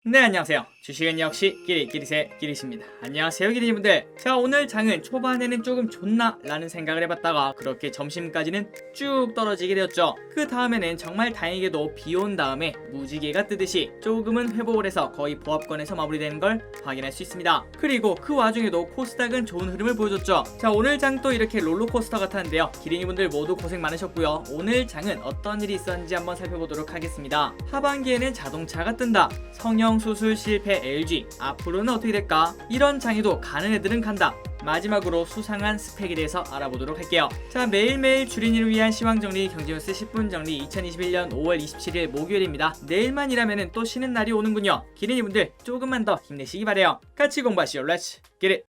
네, 안녕하세요. 주식은 역시 끼리끼리새 끼리십니다. 안녕하세요, 끼리분들. 자, 오늘 장은 초반에는 조금 좋나 라는 생각을 해봤다가 그렇게 점심까지는 쭉 떨어지게 되었죠. 그 다음에는 정말 다행히도 비 온 다음에 무지개가 뜨듯이 조금은 회복을 해서 거의 보합권에서 마무리되는 걸 확인할 수 있습니다. 그리고 그 와중에도 코스닥은 좋은 흐름을 보여줬죠. 자, 오늘 장 또 이렇게 롤러코스터 같았는데요. 기린이분들 모두 고생 많으셨고요. 오늘 장은 어떤 일이 있었는지 한번 살펴보도록 하겠습니다. 하반기에는 자동차가 뜬다. 성형수술 실패 LG, 앞으로는 어떻게 될까? 이런 장에도 가는 애들은 간다. 마지막으로 수상한 스펙에 대해서 알아보도록 할게요. 자, 매일매일 주린이를 위한 시황정리 경제뉴스 10분 정리 2021년 5월 27일 목요일입니다. 내일만 일하면 또 쉬는 날이 오는군요. 기린이분들 조금만 더 힘내시기 바래요. 같이 공부하시죠. Let's get it!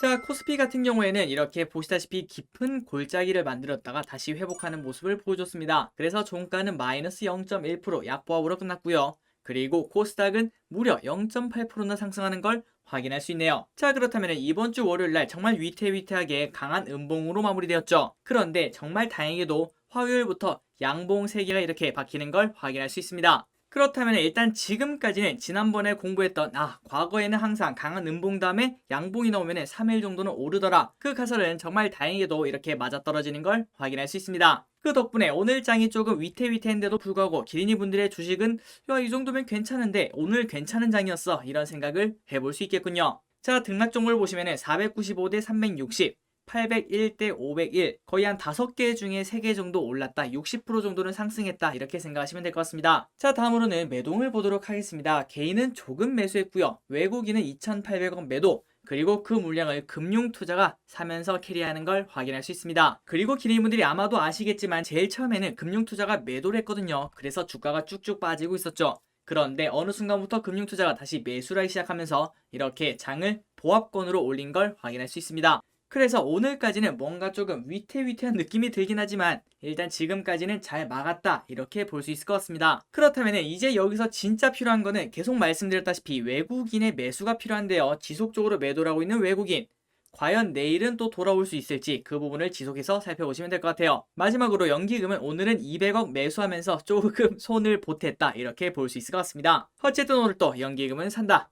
자, 코스피 같은 경우에는 이렇게 보시다시피 깊은 골짜기를 만들었다가 다시 회복하는 모습을 보여줬습니다. 그래서 종가는 마이너스 0.1% 약보합으로 끝났고요. 그리고 코스닥은 무려 0.8%나 상승하는 걸 확인할 수 있네요. 자, 그렇다면 이번 주 월요일날 정말 위태위태하게 강한 음봉으로 마무리되었죠. 그런데 정말 다행히도 화요일부터 양봉 3개가 이렇게 박히는 걸 확인할 수 있습니다. 그렇다면 일단 지금까지는 지난번에 공부했던 과거에는 항상 강한 음봉 다음에 양봉이 나오면 3일 정도는 오르더라, 그 가설은 정말 다행히도 이렇게 맞아떨어지는 걸 확인할 수 있습니다. 그 덕분에 오늘 장이 조금 위태위태한데도 불구하고 기린이분들의 주식은 이 정도면 괜찮은데 오늘 괜찮은 장이었어, 이런 생각을 해볼 수 있겠군요. 자, 등락 종목을 보시면 495 대 360, 801대 501, 거의 한 5개 중에 3개 정도 올랐다, 60% 정도는 상승했다, 이렇게 생각하시면 될 것 같습니다. 자, 다음으로는 매동을 보도록 하겠습니다. 개인은 조금 매수했고요. 외국인은 2,800원 매도, 그리고 그 물량을 금융투자가 사면서 캐리하는 걸 확인할 수 있습니다. 그리고 기린분들이 아마도 아시겠지만 제일 처음에는 금융투자가 매도를 했거든요. 그래서 주가가 쭉쭉 빠지고 있었죠. 그런데 어느 순간부터 금융투자가 다시 매수를 하기 시작하면서 이렇게 장을 보합권으로 올린 걸 확인할 수 있습니다. 그래서 오늘까지는 뭔가 조금 위태위태한 느낌이 들긴 하지만 일단 지금까지는 잘 막았다, 이렇게 볼 수 있을 것 같습니다. 그렇다면 이제 여기서 진짜 필요한 거는 계속 말씀드렸다시피 외국인의 매수가 필요한데요. 지속적으로 매도를 하고 있는 외국인, 과연 내일은 또 돌아올 수 있을지 그 부분을 지속해서 살펴보시면 될 것 같아요. 마지막으로 연기금은 오늘은 200억 매수하면서 조금 손을 보탰다, 이렇게 볼 수 있을 것 같습니다. 어쨌든 오늘 또 연기금은 산다.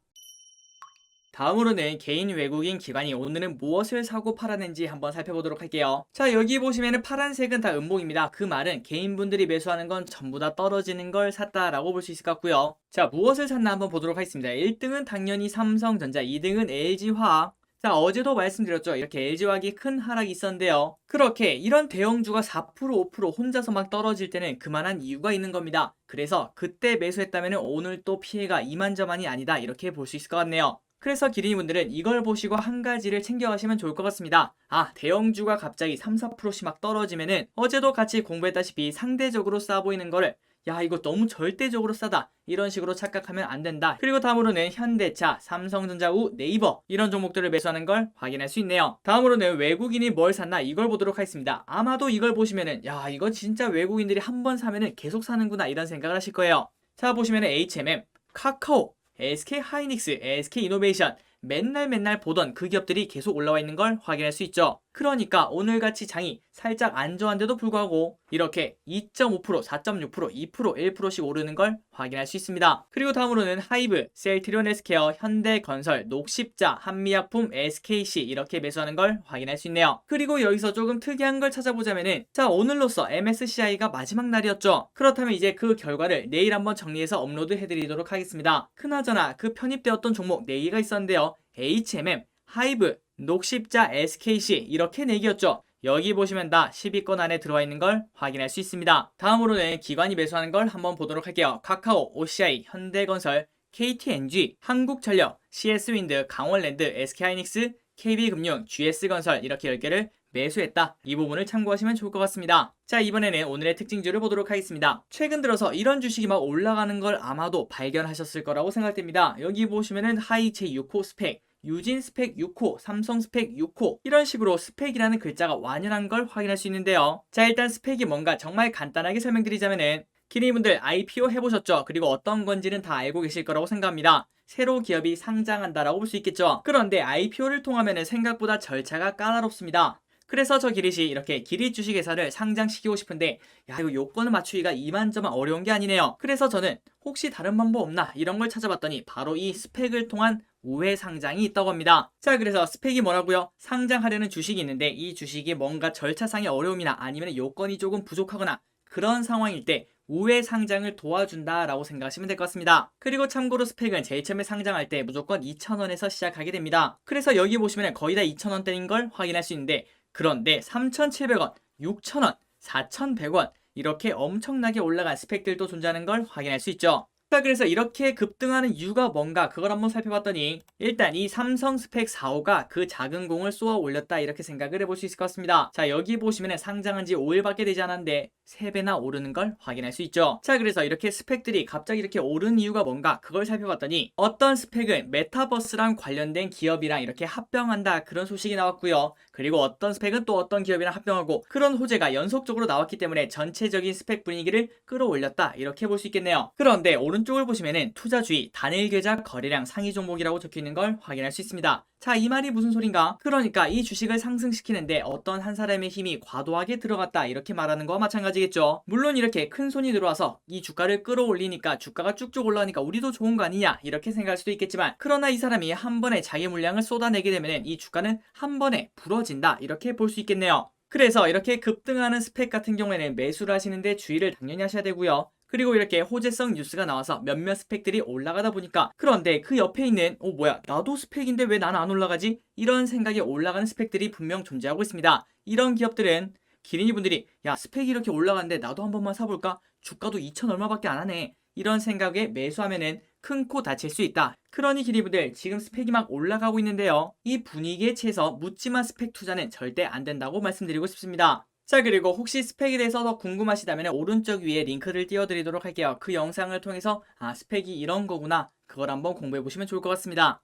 다음으로는 개인 외국인 기관이 오늘은 무엇을 사고 팔았는지 한번 살펴보도록 할게요. 자, 여기 보시면은 파란색은 다 음봉입니다. 그 말은 개인분들이 매수하는 건 전부 다 떨어지는 걸 샀다라고 볼 수 있을 것 같고요. 자, 무엇을 샀나 한번 보도록 하겠습니다. 1등은 당연히 삼성전자, 2등은 LG화학. 자, 어제도 말씀드렸죠. 이렇게 LG화학이 큰 하락이 있었는데요. 그렇게 이런 대형주가 4% 5% 혼자서 막 떨어질 때는 그만한 이유가 있는 겁니다. 그래서 그때 매수했다면 오늘 또 피해가 이만저만이 아니다, 이렇게 볼 수 있을 것 같네요. 그래서 기린이분들은 이걸 보시고 한 가지를 챙겨가시면 좋을 것 같습니다. 대형주가 갑자기 3, 4%씩 막 떨어지면은 어제도 같이 공부했다시피 상대적으로 싸 보이는 거를 이거 너무 절대적으로 싸다, 이런 식으로 착각하면 안 된다. 그리고 다음으로는 현대차, 삼성전자 우 네이버, 이런 종목들을 매수하는 걸 확인할 수 있네요. 다음으로는 외국인이 뭘 샀나, 이걸 보도록 하겠습니다. 아마도 이걸 보시면은 이거 진짜 외국인들이 한번 사면은 계속 사는구나, 이런 생각을 하실 거예요. 자, 보시면은 HMM, 카카오, SK하이닉스, SK이노베이션, 맨날 보던 그 기업들이 계속 올라와 있는 걸 확인할 수 있죠. 그러니까 오늘같이 장이 살짝 안 좋았는데도 불구하고 이렇게 2.5%, 4.6%, 2%, 1%씩 오르는 걸 확인할 수 있습니다. 그리고 다음으로는 하이브, 셀트리온 헬스케어, 현대건설, 녹십자, 한미약품, SKC 이렇게 매수하는 걸 확인할 수 있네요. 그리고 여기서 조금 특이한 걸 찾아보자면은, 자, 오늘로써 MSCI가 마지막 날이었죠. 그렇다면 이제 그 결과를 내일 한번 정리해서 업로드 해드리도록 하겠습니다. 그나저나 그 편입되었던 종목 4개가 있었는데요. HMM, 하이브, 녹십자, SKC 이렇게 4개였죠. 여기 보시면 다 10위권 안에 들어와 있는 걸 확인할 수 있습니다. 다음으로는 기관이 매수하는 걸 한번 보도록 할게요. 카카오, OCI, 현대건설, KTNG, 한국전력, CS윈드, 강원랜드, SK하이닉스, KB금융, GS건설 이렇게 10개를 매수했다. 이 부분을 참고하시면 좋을 것 같습니다. 자, 이번에는 오늘의 특징주를 보도록 하겠습니다. 최근 들어서 이런 주식이 막 올라가는 걸 아마도 발견하셨을 거라고 생각됩니다. 여기 보시면은 하이체 6호 스펙, 유진 스펙 6호, 삼성 스펙 6호, 이런 식으로 스펙이라는 글자가 완연한 걸 확인할 수 있는데요. 자, 일단 스펙이 뭔가 정말 간단하게 설명드리자면은, 기린이분들 IPO 해보셨죠? 그리고 어떤 건지는 다 알고 계실 거라고 생각합니다. 새로 기업이 상장한다라고 볼 수 있겠죠. 그런데 IPO를 통하면 생각보다 절차가 까다롭습니다. 그래서 저 기릿이 이렇게 기릿 주식회사를 상장시키고 싶은데 야 이거 요건을 맞추기가 이만저만 어려운 게 아니네요. 그래서 저는 혹시 다른 방법 없나 이런 걸 찾아봤더니 바로 이 스펙을 통한 우회 상장이 있다고 합니다. 자, 그래서 스펙이 뭐라고요? 상장하려는 주식이 있는데 이 주식이 뭔가 절차상의 어려움이나 아니면 요건이 조금 부족하거나 그런 상황일 때 우회 상장을 도와준다라고 생각하시면 될 것 같습니다. 그리고 참고로 스펙은 제일 처음에 상장할 때 무조건 2,000원에서 시작하게 됩니다. 그래서 여기 보시면 거의 다 2,000원대인 걸 확인할 수 있는데 그런데 3,700원, 6,000원, 4,100원 이렇게 엄청나게 올라간 스펙들도 존재하는 걸 확인할 수 있죠. 자, 그래서 이렇게 급등하는 이유가 뭔가 그걸 한번 살펴봤더니 일단 이 삼성 스펙 4호가 그 작은 공을 쏘아 올렸다 이렇게 생각을 해볼 수 있을 것 같습니다. 자, 여기 보시면 상장한 지 5일밖에 되지 않았는데 3배나 오르는 걸 확인할 수 있죠. 자, 그래서 이렇게 스펙들이 갑자기 이렇게 오른 이유가 뭔가 그걸 살펴봤더니 어떤 스펙은 메타버스랑 관련된 기업이랑 이렇게 합병한다 그런 소식이 나왔고요. 그리고 어떤 스펙은 또 어떤 기업이랑 합병하고 그런 호재가 연속적으로 나왔기 때문에 전체적인 스펙 분위기를 끌어올렸다 이렇게 볼 수 있겠네요. 그런데 오른쪽을 보시면은 투자주의, 단일 계좌 거래량 상위 종목이라고 적혀있는 걸 확인할 수 있습니다. 자, 이 말이 무슨 소린가? 그러니까 이 주식을 상승시키는데 어떤 한 사람의 힘이 과도하게 들어갔다 이렇게 말하는 거와 마찬가지겠죠. 물론 이렇게 큰 손이 들어와서 이 주가를 끌어올리니까 주가가 쭉쭉 올라가니까 우리도 좋은 거 아니냐 이렇게 생각할 수도 있겠지만 그러나 이 사람이 한 번에 자기 물량을 쏟아내게 되면 이 주가는 한 번에 부러진다 이렇게 볼 수 있겠네요. 그래서 이렇게 급등하는 스펙 같은 경우에는 매수를 하시는데 주의를 당연히 하셔야 되고요. 그리고 이렇게 호재성 뉴스가 나와서 몇몇 스펙들이 올라가다 보니까 그런데 그 옆에 있는 뭐야 나도 스펙인데 왜 나는 안 올라가지? 이런 생각이 올라가는 스펙들이 분명 존재하고 있습니다. 이런 기업들은 기린이 분들이 야 스펙이 이렇게 올라가는데 나도 한 번만 사볼까? 주가도 2천 얼마밖에 안 하네. 이런 생각에 매수하면은 큰 코 다칠 수 있다. 그러니 기린이분들 지금 스펙이 막 올라가고 있는데요. 이 분위기에 취해서 묻지마 스펙 투자는 절대 안 된다고 말씀드리고 싶습니다. 자, 그리고 혹시 스펙에 대해서 더 궁금하시다면 오른쪽 위에 링크를 띄워드리도록 할게요. 그 영상을 통해서 스펙이 이런 거구나 그걸 한번 공부해보시면 좋을 것 같습니다.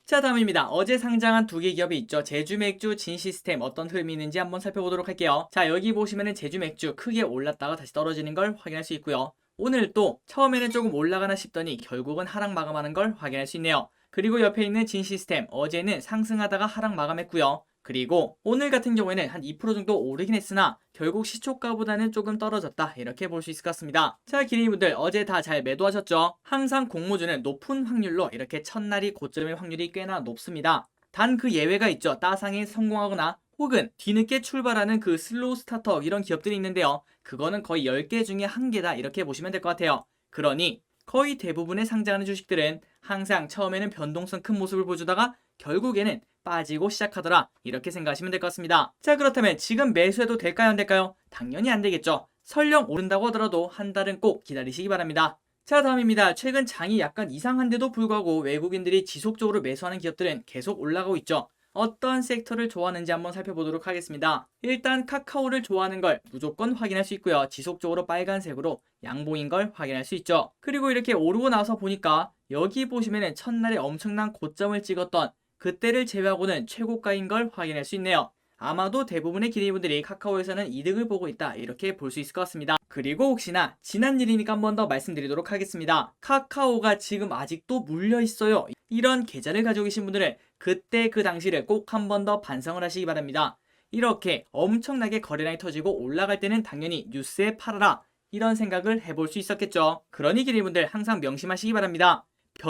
자, 다음입니다. 어제 상장한 두 개 기업이 있죠. 제주맥주, 진시스템 어떤 흐름이 있는지 한번 살펴보도록 할게요. 자, 여기 보시면은 제주맥주 크게 올랐다가 다시 떨어지는 걸 확인할 수 있고요. 오늘 또 처음에는 조금 올라가나 싶더니 결국은 하락 마감하는 걸 확인할 수 있네요. 그리고 옆에 있는 진시스템 어제는 상승하다가 하락 마감했고요. 그리고 오늘 같은 경우에는 한 2% 정도 오르긴 했으나 결국 시초가보다는 조금 떨어졌다 이렇게 볼 수 있을 것 같습니다. 자, 기린이분들 어제 다 잘 매도하셨죠? 항상 공모주는 높은 확률로 이렇게 첫날이 고점일 확률이 꽤나 높습니다. 단 그 예외가 있죠. 따상에 성공하거나 혹은 뒤늦게 출발하는 그 슬로우 스타터 이런 기업들이 있는데요. 그거는 거의 10개 중에 1개다 이렇게 보시면 될 것 같아요. 그러니 거의 대부분의 상장하는 주식들은 항상 처음에는 변동성 큰 모습을 보여주다가 결국에는 빠지고 시작하더라 이렇게 생각하시면 될 것 같습니다. 자, 그렇다면 지금 매수해도 될까요 안 될까요? 당연히 안 되겠죠. 설령 오른다고 하더라도 한 달은 꼭 기다리시기 바랍니다. 자, 다음입니다. 최근 장이 약간 이상한데도 불구하고 외국인들이 지속적으로 매수하는 기업들은 계속 올라가고 있죠. 어떤 섹터를 좋아하는지 한번 살펴보도록 하겠습니다. 일단 카카오를 좋아하는 걸 무조건 확인할 수 있고요. 지속적으로 빨간색으로 양봉인 걸 확인할 수 있죠. 그리고 이렇게 오르고 나서 보니까 여기 보시면은 첫날에 엄청난 고점을 찍었던 그때를 제외하고는 최고가인 걸 확인할 수 있네요. 아마도 대부분의 기린이분들이 카카오에서는 이득을 보고 있다 이렇게 볼 수 있을 것 같습니다. 그리고 혹시나 지난 일이니까 한 번 더 말씀드리도록 하겠습니다. 카카오가 지금 아직도 물려 있어요. 이런 계좌를 가지고 계신 분들은 그때 그 당시를 꼭 한 번 더 반성을 하시기 바랍니다. 이렇게 엄청나게 거래량이 터지고 올라갈 때는 당연히 뉴스에 팔아라 이런 생각을 해볼 수 있었겠죠. 그러니 기린이분들 항상 명심하시기 바랍니다.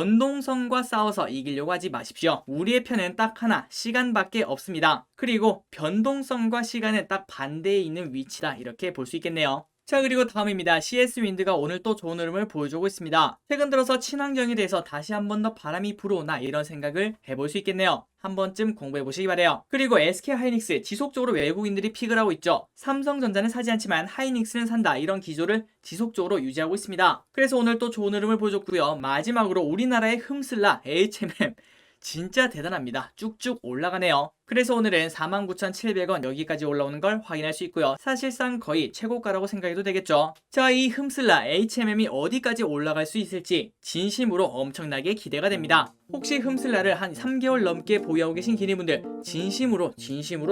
변동성과 싸워서 이기려고 하지 마십시오. 우리의 편은 딱 하나, 시간밖에 없습니다. 그리고 변동성과 시간은 딱 반대에 있는 위치다 이렇게 볼 수 있겠네요. 자, 그리고 다음입니다. CS윈드가 오늘 또 좋은 흐름을 보여주고 있습니다. 최근 들어서 친환경에 대해서 다시 한 번 더 바람이 불어오나 이런 생각을 해볼 수 있겠네요. 한 번쯤 공부해보시기 바래요. 그리고 SK하이닉스 지속적으로 외국인들이 픽을 하고 있죠. 삼성전자는 사지 않지만 하이닉스는 산다 이런 기조를 지속적으로 유지하고 있습니다. 그래서 오늘 또 좋은 흐름을 보여줬고요. 마지막으로 우리나라의 흠슬라 HMM 진짜 대단합니다. 쭉쭉 올라가네요. 그래서 오늘은 49,700원 여기까지 올라오는 걸 확인할 수 있고요. 사실상 거의 최고가라고 생각해도 되겠죠. 자, 이 흠슬라 HMM이 어디까지 올라갈 수 있을지 진심으로 엄청나게 기대가 됩니다. 혹시 흠슬라를 한 3개월 넘게 보유하고 계신 기린분들 진심으로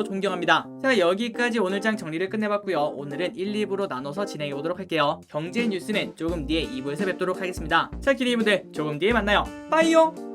존경합니다. 자, 여기까지 오늘 장 정리를 끝내봤고요. 오늘은 1, 2부로 나눠서 진행해보도록 할게요. 경제 뉴스는 조금 뒤에 2부에서 뵙도록 하겠습니다. 자, 기린분들 조금 뒤에 만나요. 빠이용!